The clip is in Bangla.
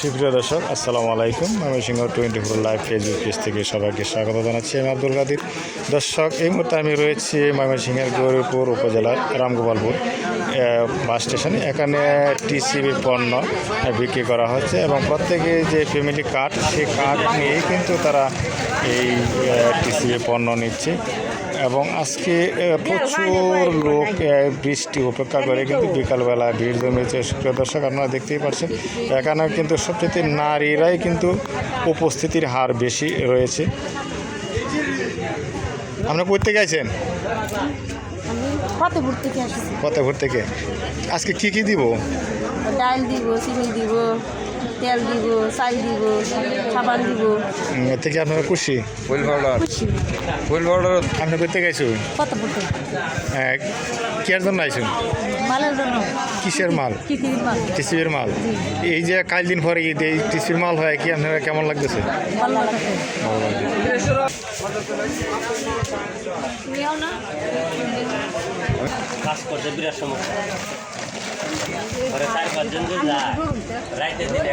সুপ্রিয় দর্শক আসসালামু আলাইকুম। ময়মনসিংহ 24 লাইভ ফেসবুক পেজ থেকে সবাইকে স্বাগত জানাচ্ছি। আমি আব্দুল কাদির। দর্শক, এই মুহূর্তে আমি রয়েছি ময়মনসিংহের গৌরীপুর উপজেলার রামগোপালপুর বাস স্টেশনে। এখানে টিসিবি পণ্য বিক্রি করা হচ্ছে এবং প্রত্যেকে যে ফ্যামিলি কার্ড, সেই কার্ড নিয়েই কিন্তু তারা এই টিসিবি পণ্য নিচ্ছে এবং আজকে প্রচুর লোক বৃষ্টি উপেক্ষা করে কিন্তু বিকালবেলা ভিড় জমেছে। সুপ্রিয় দর্শক, আপনারা দেখতেই পাচ্ছেন এখানে কিন্তু সবচেয়ে নারীরাই কিন্তু উপস্থিতির হার বেশি রয়েছে। আপনারা কোথা থেকে আছেন? ফতেপুর থেকে। আজকে কি দিব? ডাল দিব, চিনি দিব, তেল দিব, চাল দিব, সাবান দিব। এর থেকে আপনারা খুশি? ফুল পাউডার আপনি কোথা থেকে আইসুন? ফতেপুর থেকে। কিয়ার জন্য আইসুন? মালের জন্য। কিসের মাল? খিচুড়ির মাল। টিসিবির মাল। এই যে কাল দিন পরে ঈদ, এই টিসিবির মাল হয় কি আপনারা কেমন লাগতেছে? ভালো লাগছে। কাজ করতে বিরাট সমস্যা। ঘরে 4-5 জন যে যায় রাইতে দিনে